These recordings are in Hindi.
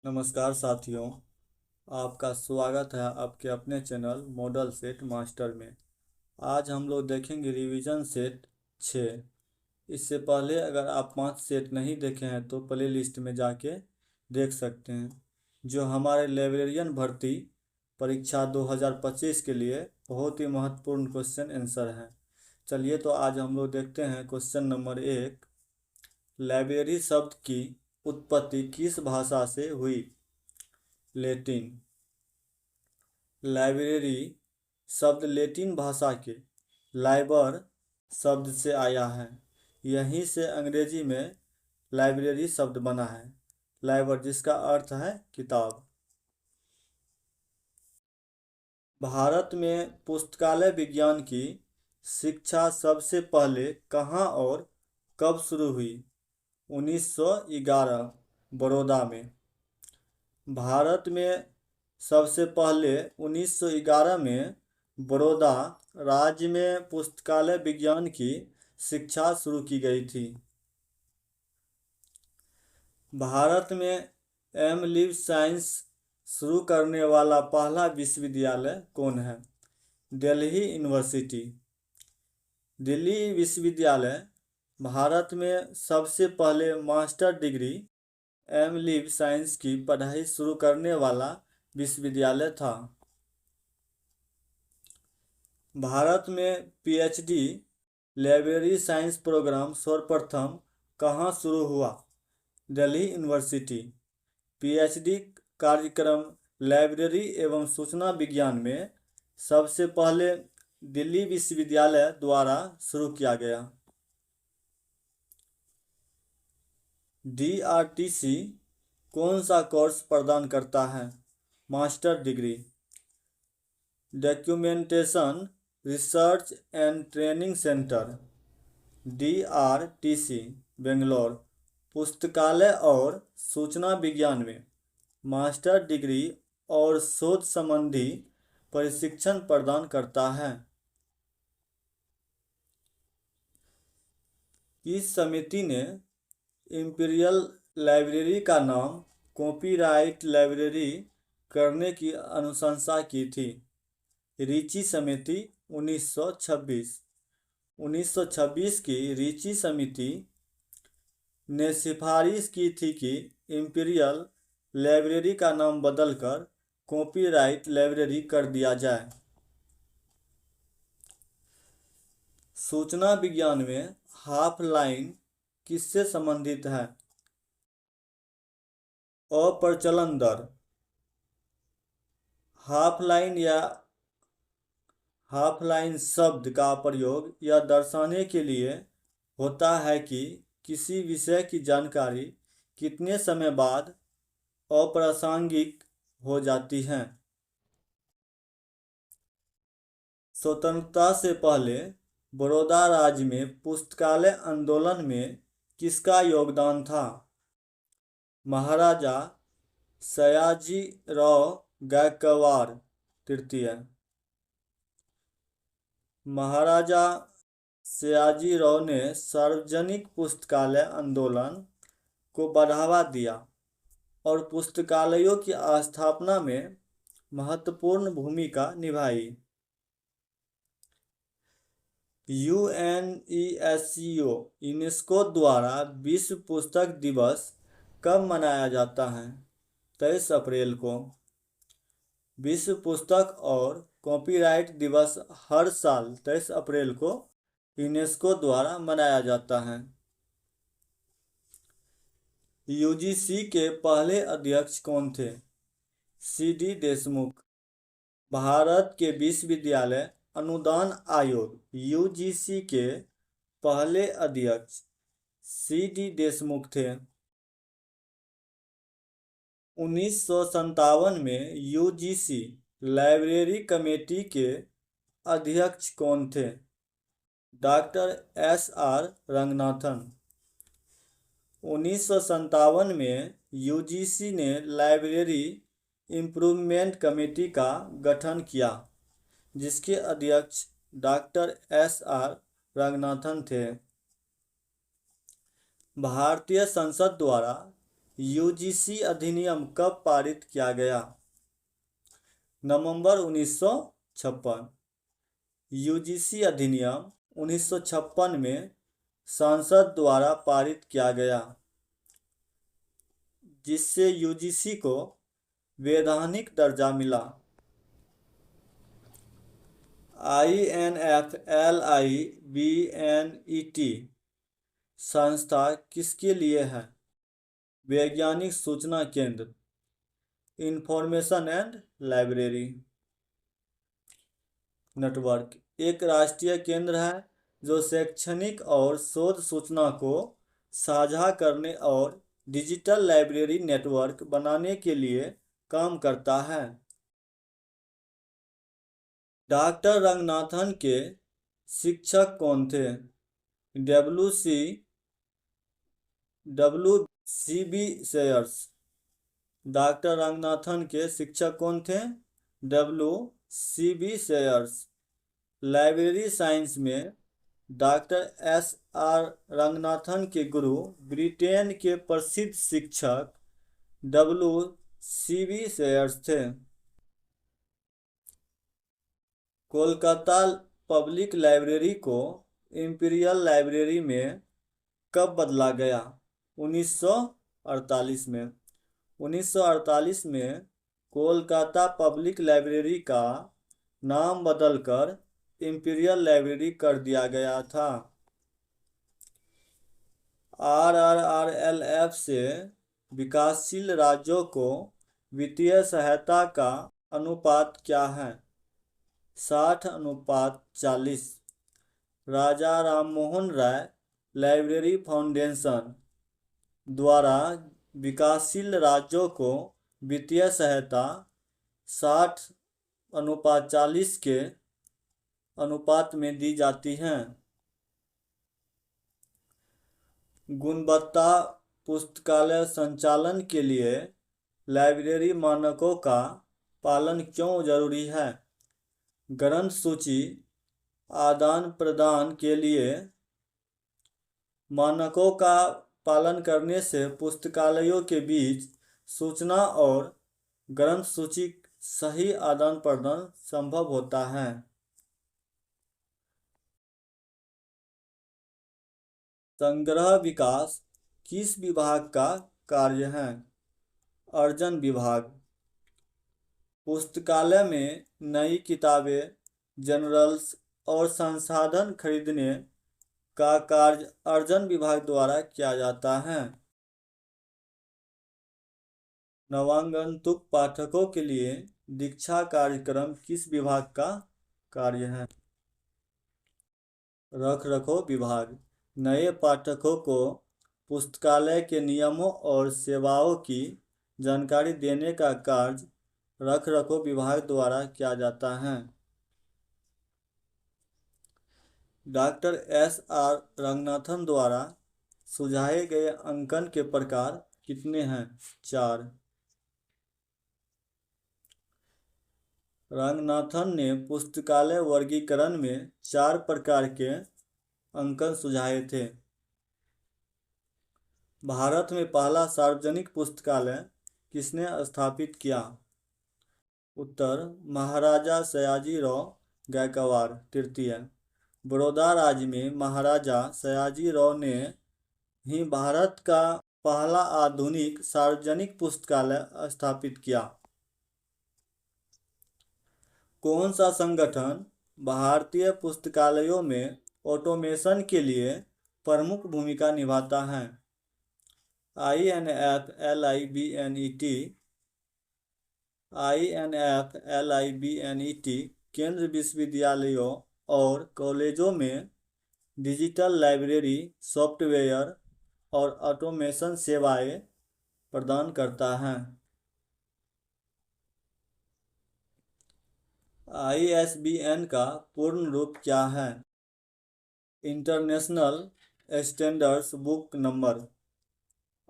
नमस्कार साथियों, आपका स्वागत है आपके अपने चैनल मॉडल सेट मास्टर में। आज हम लोग देखेंगे रिवीजन सेट 6। इससे पहले अगर आप 5 सेट नहीं देखे हैं तो प्ले लिस्ट में जाके देख सकते हैं, जो हमारे लाइब्रेरियन भर्ती परीक्षा 2025 के लिए बहुत ही महत्वपूर्ण क्वेश्चन आंसर हैं। चलिए तो आज हम लोग देखते हैं क्वेश्चन नंबर 1। लाइब्रेरी शब्द की उत्पत्ति किस भाषा से हुई? लैटिन। लाइब्रेरी शब्द लैटिन भाषा के लाइबर शब्द से आया है। यहीं से अंग्रेजी में लाइब्रेरी शब्द बना है, लाइबर जिसका अर्थ है किताब। भारत में पुस्तकालय विज्ञान की शिक्षा सबसे पहले कहाँ और कब शुरू हुई? 1911 बड़ौदा में। भारत में सबसे पहले 1911 में बड़ौदा राज्य में पुस्तकालय विज्ञान की शिक्षा शुरू की गई थी। भारत में एम.लिव साइंस शुरू करने वाला पहला विश्वविद्यालय कौन है? दिल्ली यूनिवर्सिटी। दिल्ली विश्वविद्यालय भारत में सबसे पहले मास्टर डिग्री एम.लिव साइंस की पढ़ाई शुरू करने वाला विश्वविद्यालय था। भारत में पीएचडी लाइब्रेरी साइंस प्रोग्राम सर्वप्रथम कहाँ शुरू हुआ? दिल्ली यूनिवर्सिटी। पीएचडी कार्यक्रम लाइब्रेरी एवं सूचना विज्ञान में सबसे पहले दिल्ली विश्वविद्यालय द्वारा शुरू किया गया। DRTC कौन सा कोर्स प्रदान करता है? Master degree. Documentation research and training centre DRTC Bangalore पुस्तकालय और सूचना विज्ञान में मास्टर डिग्री और शोध संबंधी प्रशिक्षण प्रदान करता है। इस समिति ने इंपीरियल लाइब्रेरी का नाम कॉपीराइट लाइब्रेरी करने की अनुशंसा की थी। रीची समिति 1926 की रीची समिति ने सिफारिश की थी कि इंपीरियल लाइब्रेरी का नाम बदलकर कॉपीराइट लाइब्रेरी कर दिया जाए। सूचना विज्ञान में हाफ लाइन किससे संबंधित है? अप्रचलन दर। हाफ लाइन शब्द का प्रयोग यह दर्शाने के लिए होता है कि किसी विषय की जानकारी कितने समय बाद अप्रासंगिक हो जाती है। स्वतंत्रता से पहले बड़ौदा राज्य में पुस्तकालय आंदोलन में किसका योगदान था? महाराजा सयाजीराव गायकवाड़ तृतीय। महाराजा सयाजीराव ने सार्वजनिक पुस्तकालय आंदोलन को बढ़ावा दिया और पुस्तकालयों की स्थापना में महत्वपूर्ण भूमिका निभाई। UNESCO यूनेस्को द्वारा विश्व पुस्तक दिवस कब मनाया जाता है? 23 अप्रैल को। विश्व पुस्तक और कॉपीराइट दिवस हर साल 23 अप्रैल को यूनेस्को द्वारा मनाया जाता है। UGC के पहले अध्यक्ष कौन थे? CD देशमुख। भारत के विश्वविद्यालय अनुदान आयोग UGC के पहले अध्यक्ष CD देशमुख थे। 1957 में UGC लाइब्रेरी कमेटी के अध्यक्ष कौन थे? Doctor SR Ranganathan. 1957 में UGC ने लाइब्रेरी इम्प्रूवमेंट कमेटी का गठन किया, जिसके अध्यक्ष डॉक्टर SR रंगनाथन थे। भारतीय संसद द्वारा यूजीसी अधिनियम कब पारित किया गया? नवंबर 1956। यूजीसी अधिनियम 1956 में संसद द्वारा पारित किया गया, जिससे यूजीसी को वैधानिक दर्जा मिला। INFLIBNET संस्था किसके लिए है? वैज्ञानिक सूचना केंद्र, इंफॉर्मेशन एंड लाइब्रेरी नेटवर्क एक राष्ट्रीय केंद्र है जो शैक्षणिक और शोध सूचना को साझा करने और डिजिटल लाइब्रेरी नेटवर्क बनाने के लिए काम करता है। डॉक्टर रंगनाथन के शिक्षक कौन थे? WCB shares. डॉक्टर रंगनाथन के शिक्षक कौन थे? WCB shares. लाइब्रेरी साइंस में डॉक्टर SR रंगनाथन के गुरु ब्रिटेन के प्रसिद्ध शिक्षक WCB शेयर्स थे। कोलकाता पब्लिक लाइब्रेरी को इंपीरियल लाइब्रेरी में कब बदला गया? 1948 में। 1948 में कोलकाता पब्लिक लाइब्रेरी का नाम बदलकर इंपीरियल लाइब्रेरी कर दिया गया था। RRRLF से विकासशील राज्यों को वित्तीय सहायता का अनुपात क्या है? 60:40। राजा राममोहन राय लाइब्रेरी फाउंडेशन द्वारा विकासशील राज्यों को वित्तीय सहायता 60:40 के अनुपात में दी जाती है। गुणवत्ता पुस्तकालय संचालन के लिए लाइब्रेरी मानकों का पालन क्यों जरूरी है? ग्रंथ सूची आदान प्रदान के लिए मानकों का पालन करने से पुस्तकालयों के बीच सूचना और ग्रंथ सूची सही आदान प्रदान संभव होता है। संग्रह विकास किस विभाग का कार्य है? अर्जन विभाग। पुस्तकालय में नई किताबें, जर्नल्स और संसाधन खरीदने का कार्य अर्जन विभाग द्वारा किया जाता है। नवागंतुक पाठकों के लिए दीक्षा कार्यक्रम किस विभाग का कार्य है? रखरखाव विभाग। नए पाठकों को पुस्तकालय के नियमों और सेवाओं की जानकारी देने का कार्य रखरखाव विभाग द्वारा किया जाता है। डॉक्टर SR रंगनाथन द्वारा सुझाए गए अंकन के प्रकार कितने हैं? 4। रंगनाथन ने पुस्तकालय वर्गीकरण में 4 प्रकार के अंकन सुझाए थे। भारत में पहला सार्वजनिक पुस्तकालय किसने स्थापित किया? उत्तर महाराजा सयाजीराव गायकवाड़ तृतीय। बड़ौदा राज्य में महाराजा सयाजीराव ने ही भारत का पहला आधुनिक सार्वजनिक पुस्तकालय स्थापित किया। कौन सा संगठन भारतीय पुस्तकालयों में ऑटोमेशन के लिए प्रमुख भूमिका निभाता है? INFLIBNET केंद्रीय विश्वविद्यालयों और कॉलेजों में डिजिटल लाइब्रेरी सॉफ्टवेयर और ऑटोमेशन सेवाएं प्रदान करता है। ISBN का पूर्ण रूप क्या है? International standards book number.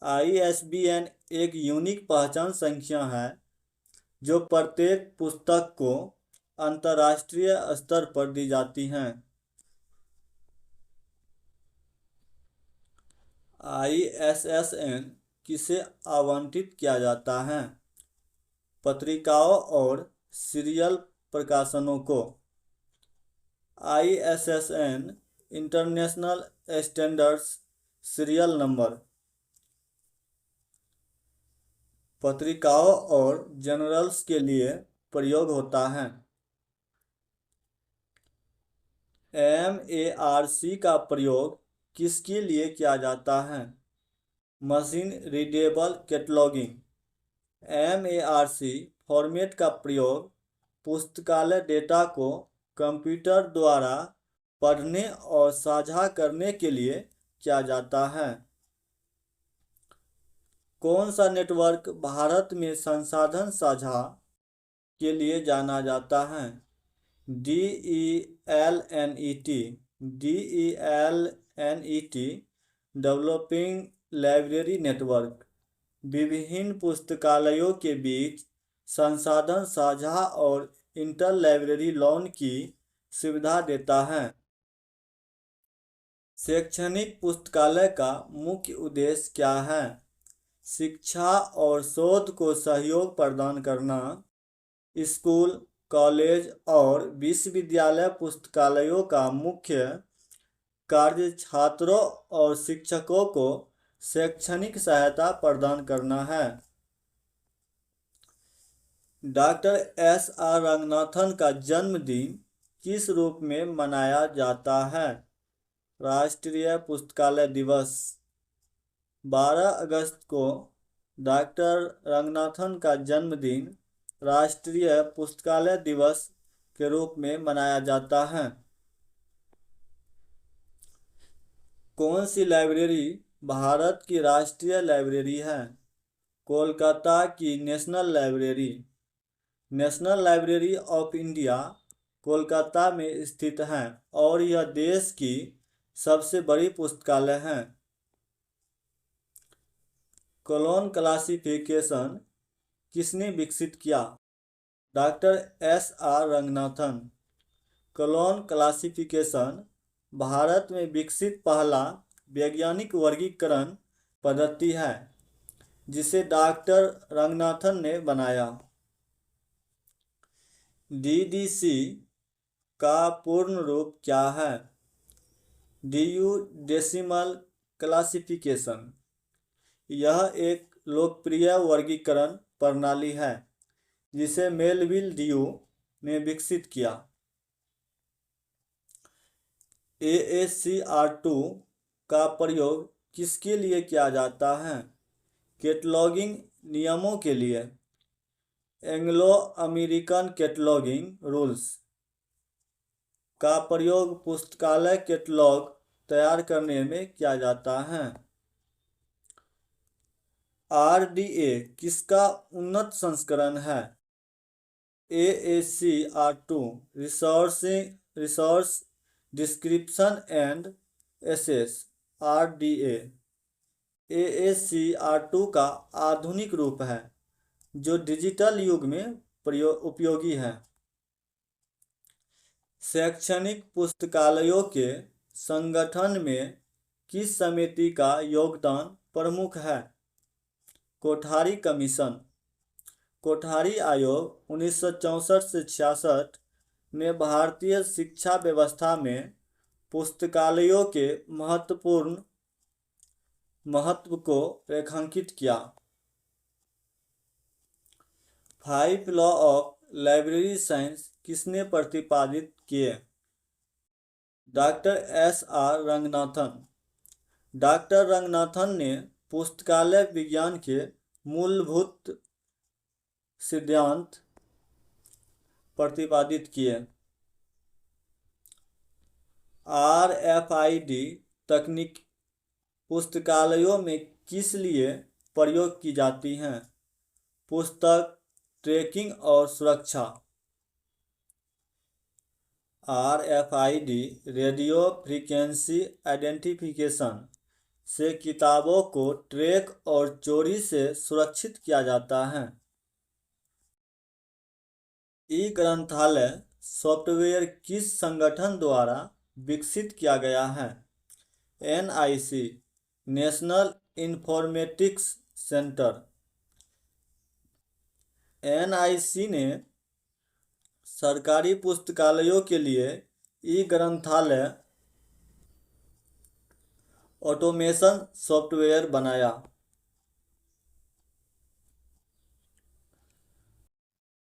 ISBN एक यूनिक पहचान संख्या है जो प्रत्येक पुस्तक को अंतर्राष्ट्रीय स्तर पर दी जाती हैं। ISSN किसे आवंटित किया जाता है? पत्रिकाओं और सीरियल प्रकाशनों को। ISSN international standards serial number. पत्रिकाओं और जर्नल्स के लिए प्रयोग होता है। MARC का प्रयोग किसके लिए किया जाता है? Machine readable cataloguing. MARC format का प्रयोग पुस्तकालय डेटा को कंप्यूटर द्वारा पढ़ने और साझा करने के लिए किया जाता है। कौन सा नेटवर्क भारत में संसाधन साझा के लिए जाना जाता है? DELNET। DELNET developing library network विभिन्न पुस्तकालयों के बीच संसाधन साझा और इंटर लाइब्रेरी लोन की सुविधा देता है। शैक्षणिक पुस्तकालय का मुख्य उद्देश्य क्या है? शिक्षा और शोध को सहयोग प्रदान करना। स्कूल, कॉलेज और विश्वविद्यालय पुस्तकालयों का मुख्य कार्य छात्रों और शिक्षकों को शैक्षणिक सहायता प्रदान करना है। डॉक्टर SR रंगनाथन का जन्मदिन किस रूप में मनाया जाता है? राष्ट्रीय पुस्तकालय दिवस। 12 अगस्त को डॉक्टर रंगनाथन का जन्मदिन राष्ट्रीय पुस्तकालय दिवस के रूप में मनाया जाता है। कौन सी लाइब्रेरी भारत की राष्ट्रीय लाइब्रेरी है? कोलकाता की national library. National library of India Kolkata में स्थित है और यह देश की सबसे बड़ी पुस्तकालय है। कॉलोन क्लासिफिकेशन किसने विकसित किया? Doctor SR Ranganathan. Colon classification Bharat में विकसित पहला वैज्ञानिक वर्गीकरण पद्धति है जिसे डॉक्टर रंगनाथन ने बनाया। DDC का पूर्ण रूप क्या है? DU decimal classification. यह एक लोकप्रिय वर्गीकरण प्रणाली है जिसे मेलविल DU ने विकसित किया। ASCR2 का प्रयोग किसके लिए किया जाता है? कैटलॉगिंग नियमों के लिए। एंग्लो अमेरिकन कैटलॉगिंग रूल्स का प्रयोग पुस्तकालय कैटलॉग तैयार करने में किया जाता है। RDA किसका उन्नत संस्करण है? ASCR2 resource description and access. RDA ASCR2 का आधुनिक रूप है जो डिजिटल युग में उपयोगी है। शैक्षणिक पुस्तकालयों के संगठन में किस समिति का योगदान प्रमुख है? कोठारी कमीशन। कोठारी आयोग 1964 से 66 ने भारतीय शिक्षा व्यवस्था में पुस्तकालयों के महत्व को रेखांकित किया। 5 लॉ ऑफ लाइब्रेरी साइंस किसने प्रतिपादित किए? Doctor SR Ranganathan. Doctor Ranganathan ने पुस्तकालय विज्ञान के मूलभूत सिद्धांत प्रतिपादित किए। RFID तकनीक पुस्तकालयों में किस लिए प्रयोग की जाती हैं? पुस्तक ट्रैकिंग और सुरक्षा। RFID रेडियो फ्रीक्वेंसी आइडेंटिफिकेशन से किताबों को ट्रैक और चोरी से सुरक्षित किया जाता है। ई-ग्रंथालय सॉफ्टवेयर किस संगठन द्वारा विकसित किया गया है? NIC national informatics centre. NIC ने सरकारी पुस्तकालयों के लिए ई ग्रंथालय ऑटोमेशन सॉफ्टवेयर बनाया।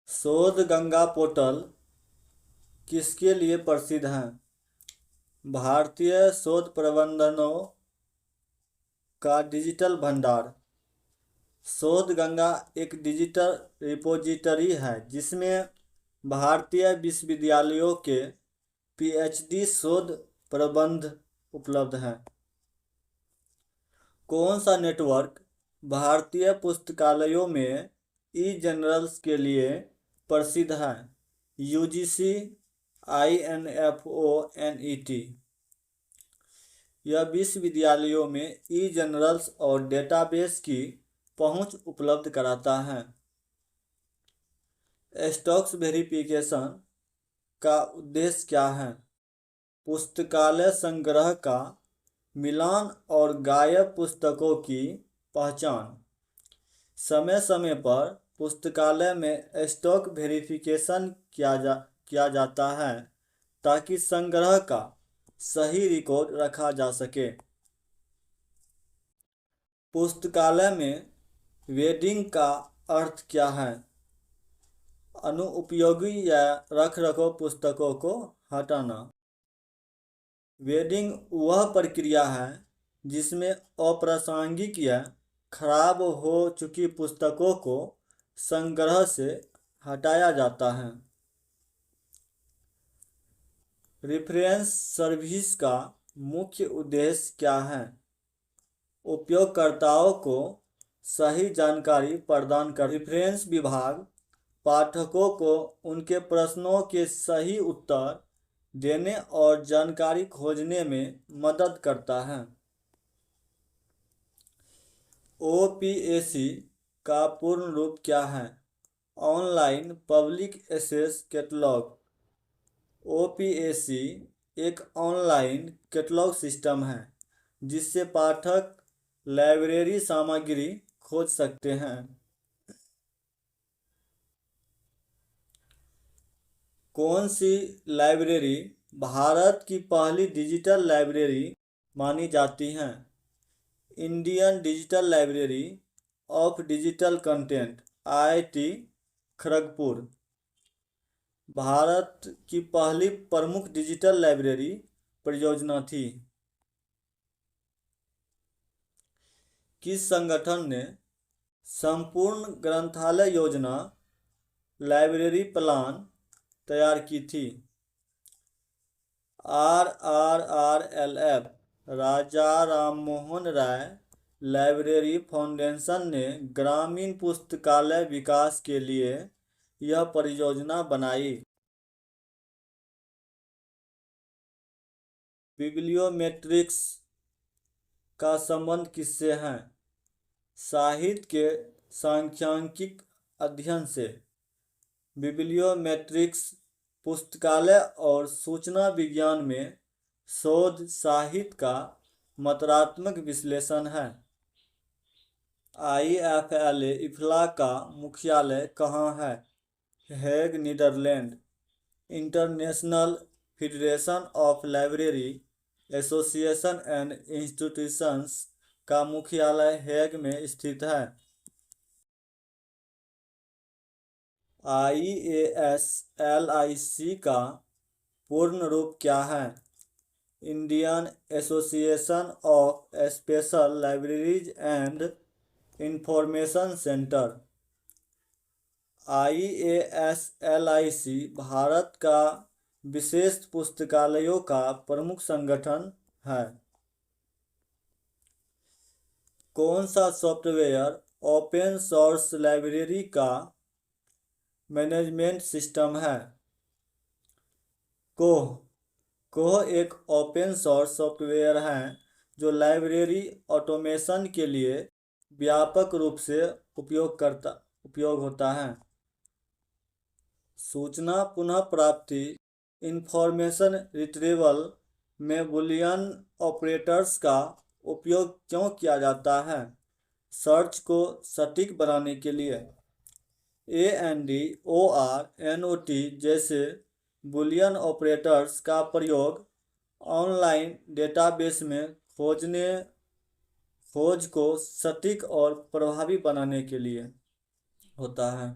शोध गंगा पोर्टल किसके लिए प्रसिद्ध है? भारतीय शोध प्रबंधनों का डिजिटल भंडार। शोध गंगा एक डिजिटल रिपोजिटरी है जिसमें भारतीय विश्वविद्यालयों के पीएचडी शोध प्रबंध उपलब्ध हैं। कौन सा नेटवर्क भारतीय पुस्तकालयों में ई जर्नल्स के लिए प्रसिद्ध है? UGC, INFO, NET। यह विश्वविद्यालयों में ई जर्नल्स और डेटाबेस की पहुंच उपलब्ध कराता है। स्टॉक्स वेरिफिकेशन का उद्देश्य क्या है? पुस्तकालय संग्रह का मिलान और गायब पुस्तकों की पहचान। समय समय पर पुस्तकालय में स्टॉक वेरिफिकेशन किया जाता है ताकि संग्रह का सही रिकॉर्ड रखा जा सके। पुस्तकालय में वेडिंग का अर्थ क्या है? अनुपयोगी या रख-रखाव पुस्तकों को हटाना। वेडिंग वह प्रक्रिया है जिसमें अप्रासंगिक या खराब हो चुकी पुस्तकों को संग्रह से हटाया जाता है। रेफरेंस सर्विस का मुख्य उद्देश्य क्या है? उपयोगकर्ताओं को सही जानकारी प्रदान कर। रेफरेंस विभाग पाठकों को उनके प्रश्नों के सही उत्तर देने और जानकारी खोजने में मदद करता है। OPAC का पूर्ण रूप क्या है? Online public access catalogue. OPAC एक ऑनलाइन कैटलॉग सिस्टम है जिससे पाठक लाइब्रेरी सामग्री खोज सकते हैं। कौन सी लाइब्रेरी भारत की पहली डिजिटल लाइब्रेरी मानी जाती है? Indian digital library of digital content, IIT Kharagpur. Bharat की पहली प्रमुख डिजिटल लाइब्रेरी परियोजना थी। किस संगठन ने संपूर्ण ग्रंथालय योजना लाइब्रेरी प्लान तैयार की थी? RRRLF Raja Rammohan Roy library foundation ने ग्रामीण पुस्तकालय विकास के लिए यह परियोजना बनाई। बिब्लियोमेट्रिक्स का संबंध किससे है? साहित्य के सांख्यिकीय अध्ययन से। बिब्लियोमेट्रिक्स पुस्तकालय और सूचना विज्ञान में शोध साहित्य का मात्रात्मक विश्लेषण है। IFLA का मुख्यालय कहाँ है? Hague, Netherland. International federation of library association and institutions का मुख्यालय हेग में स्थित है। IASLIC का पूर्ण रूप क्या है? Indian association of special libraries and information centre. IASLIC Bharat का विशेष पुस्तकालयों का प्रमुख संगठन है। कौन सा सॉफ्टवेयर ओपन सोर्स लाइब्रेरी का मैनेजमेंट सिस्टम है? कोह एक ओपन सोर्स सॉफ्टवेयर है जो लाइब्रेरी ऑटोमेशन के लिए व्यापक रूप से उपयोग होता है। सूचना पुनः प्राप्ति इंफॉर्मेशन रिट्रीवल में बूलियन ऑपरेटर्स का उपयोग क्यों किया जाता है? सर्च को सटीक बनाने के लिए। AND OR NOT जैसे बुलियन ऑपरेटर्स का प्रयोग ऑनलाइन डेटाबेस में खोज को सटीक और प्रभावी बनाने के लिए होता है।